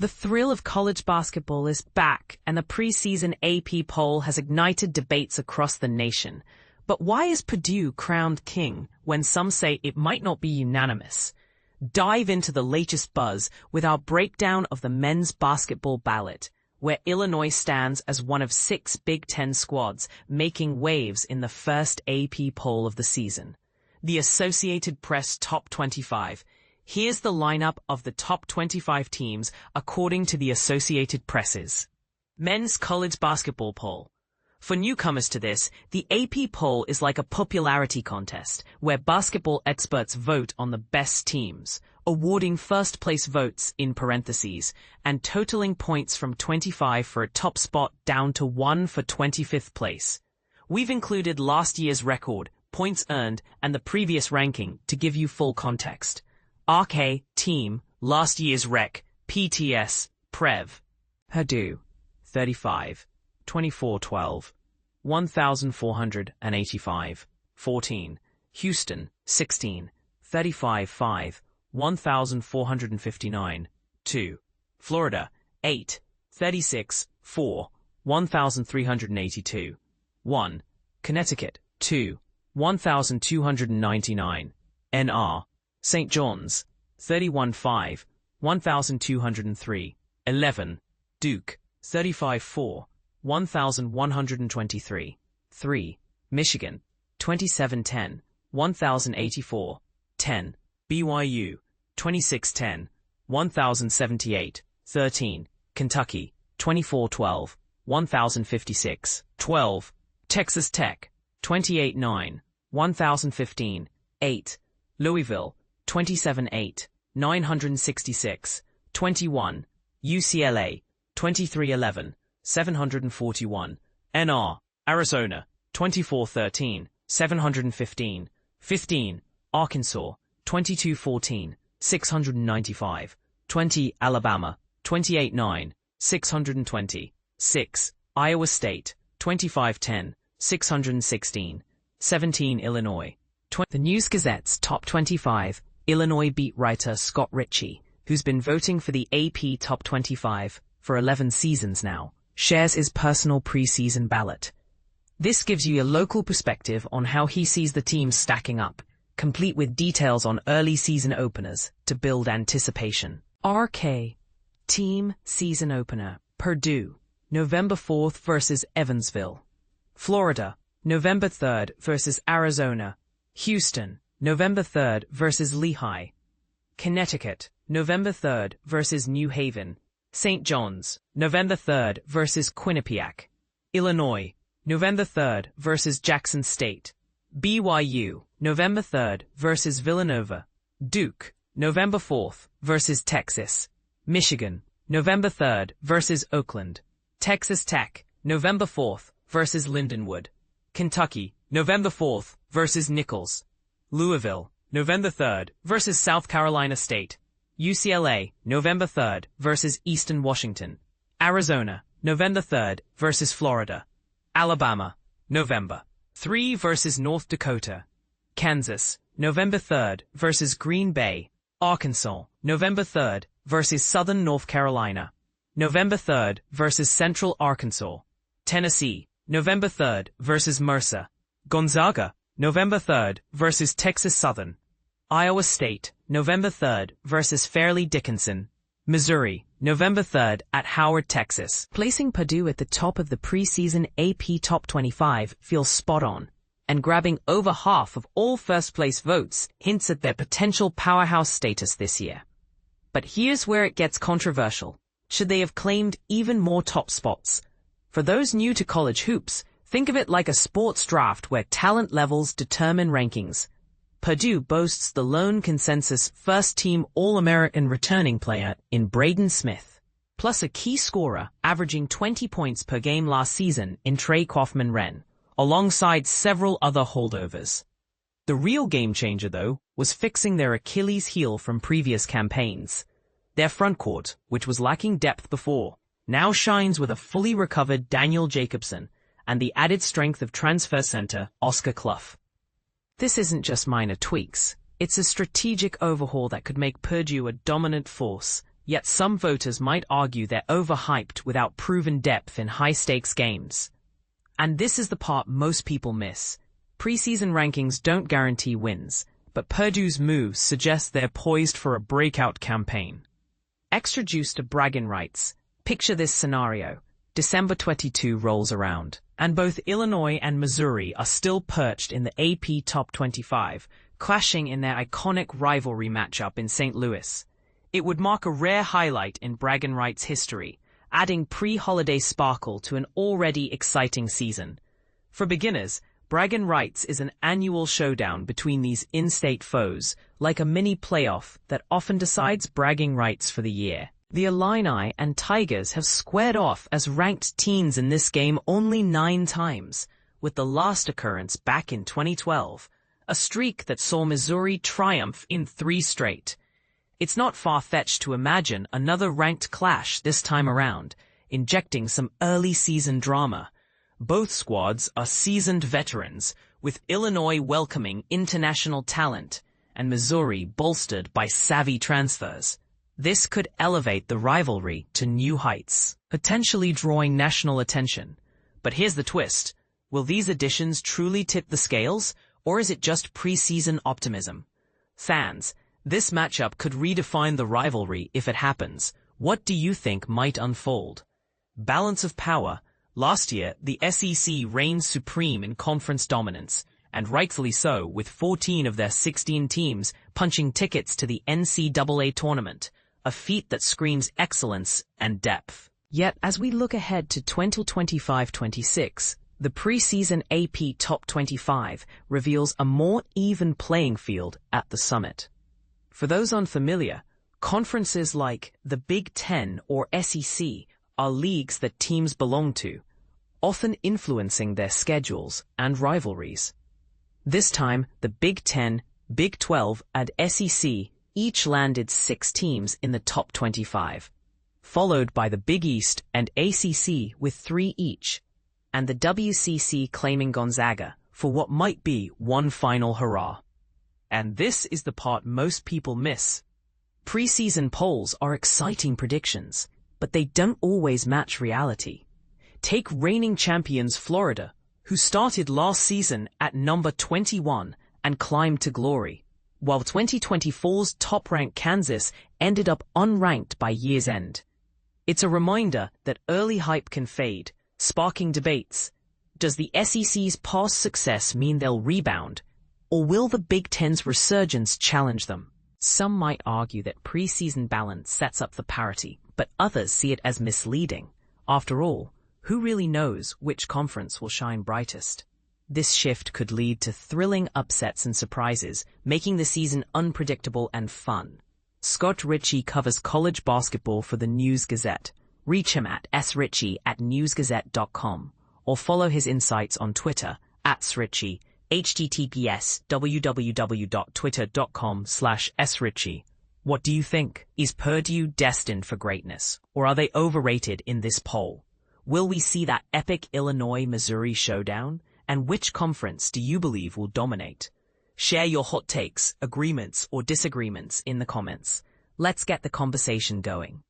The thrill of college basketball is back, and the preseason AP poll has ignited debates across the nation. But why is Purdue crowned king when some say it might not be unanimous? Dive into the latest buzz with our breakdown of the men's basketball ballot, where Illinois stands as one of 6 Big Ten squads making waves in the first AP poll of the season. The Associated Press Top 25. Here's the lineup of the top 25 teams according to the Associated Press's Men's College Basketball Poll. For newcomers to this, the AP poll is like a popularity contest where basketball experts vote on the best teams, awarding first-place votes in parentheses and totaling points from 25 for a top spot down to 1 for 25th place. We've included last year's record, points earned, and the previous ranking to give you full context. RK, team, last year's rec, PTS, Prev. Purdue, 35, 24-12, 1,485, 14. Houston, 16, 35-5, 1,459, 2. Florida, 8, 36, 4, 1,382, 1. Connecticut, 2, 1,299, NR. St. John's, 31-5, 1,203, 11. Duke, 35-4, 1,123, 3. Michigan, 27-10, 1,084, 10. BYU, 26-10, 1,078, 13. Kentucky, 24-12, 1,056, 12. Texas Tech, 28-9, 1,015, 8. Louisville, 27-8, 966, 21. UCLA, 23-11, 741. NR. Arizona, 24-13, 715, 15. Arkansas, 22-14, 695, 20. Alabama, 28-9, 620, 6. Iowa State, 25-10, 616, 17. Illinois. The News Gazette's Top 25, Illinois beat writer Scott Ritchie, who's been voting for the AP Top 25 for 11 seasons now, shares his personal preseason ballot. This gives you a local perspective on how he sees the teams stacking up, complete with details on early season openers to build anticipation. RK. Team Season Opener. Purdue, November 4th versus Evansville. Florida, November 3rd versus Arizona. Houston, November 3rd versus Lehigh. Connecticut, November 3rd versus New Haven. St. John's, November 3rd versus Quinnipiac. Illinois, November 3rd versus Jackson State. BYU, November 3rd versus Villanova. Duke, November 4th versus Texas. Michigan, November 3rd versus Oakland. Texas Tech, November 4th versus Lindenwood. Kentucky, November 4th versus Nichols. Louisville, November 3rd versus South Carolina State. UCLA, November 3rd versus Eastern Washington. Arizona, November 3rd versus Florida. Alabama, November 3 versus North Dakota. Kansas, November 3rd versus Green Bay. Arkansas, November 3rd versus Southern North Carolina. November 3rd versus Central Arkansas. Tennessee, November 3rd versus Mercer. Gonzaga, November 3rd versus Texas Southern. Iowa State, November 3rd versus Fairleigh Dickinson. Missouri, November 3rd at Howard, Texas. Placing Purdue at the top of the preseason AP Top 25 feels spot on, and grabbing over half of all first-place votes hints at their potential powerhouse status this year. But here's where it gets controversial. Should they have claimed even more top spots? For those new to college hoops, think of it like a sports draft where talent levels determine rankings. Purdue boasts the lone consensus first-team All-American returning player in Braden Smith, plus a key scorer averaging 20 points per game last season in Trey Kaufman-Renn, alongside several other holdovers. The real game-changer, though, was fixing their Achilles heel from previous campaigns. Their frontcourt, which was lacking depth before, now shines with a fully recovered Daniel Jacobson and the added strength of transfer center Oscar Clough. This isn't just minor tweaks. It's a strategic overhaul that could make Purdue a dominant force, Yet some voters might argue they're overhyped without proven depth in high-stakes games. And this is the part most people miss. Preseason rankings don't guarantee wins, but Purdue's moves suggest they're poised for a breakout campaign. Extra juice to Braggin Rights. Picture this scenario. December 22 rolls around, and both Illinois and Missouri are still perched in the AP Top 25, clashing in their iconic rivalry matchup in St. Louis. It would mark a rare highlight in Braggin Rights history, adding pre-holiday sparkle to an already exciting season. For beginners, Braggin Rights is an annual showdown between these in-state foes, like a mini playoff that often decides bragging rights for the year. The Illini and Tigers have squared off as ranked teams in this game only 9 times, with the last occurrence back in 2012, a streak that saw Missouri triumph in 3 straight. It's not far-fetched to imagine another ranked clash this time around, injecting some early season drama. Both squads are seasoned veterans, with Illinois welcoming international talent and Missouri bolstered by savvy transfers. This could elevate the rivalry to new heights, potentially drawing national attention. But here's the twist. Will these additions truly tip the scales, or is it just preseason optimism? Fans, this matchup could redefine the rivalry if it happens. What do you think might unfold? Balance of power. Last year, the SEC reigned supreme in conference dominance, and rightfully so, with 14 of their 16 teams punching tickets to the NCAA tournament, a feat that screams excellence and depth. Yet, as we look ahead to 2025-26, the preseason AP Top 25 reveals a more even playing field at the summit. For those unfamiliar, conferences like the Big Ten or SEC are leagues that teams belong to, often influencing their schedules and rivalries. This time, the Big Ten, Big 12, and SEC each landed 6 teams in the top 25, followed by the Big East and ACC with 3 each, and the WCC claiming Gonzaga for what might be one final hurrah. And this is the part most people miss. Preseason polls are exciting predictions, but they don't always match reality. Take reigning champions Florida, who started last season at number 21 and climbed to glory, while 2024's top-ranked Kansas ended up unranked by year's end. It's a reminder that early hype can fade, sparking debates. Does the SEC's past success mean they'll rebound, or will the Big Ten's resurgence challenge them? Some might argue that preseason balance sets up for parity, but others see it as misleading. After all, who really knows which conference will shine brightest? This shift could lead to thrilling upsets and surprises, making the season unpredictable and fun. Scott Ritchie covers college basketball for the News Gazette. Reach him at sritchie@newsgazette.com or follow his insights on Twitter @sritchie, https://www.twitter.com/sritchie. What do you think? Is Purdue destined for greatness, or are they overrated in this poll? Will we see that epic Illinois-Missouri showdown? And which conference do you believe will dominate? Share your hot takes, agreements, or disagreements in the comments. Let's get the conversation going.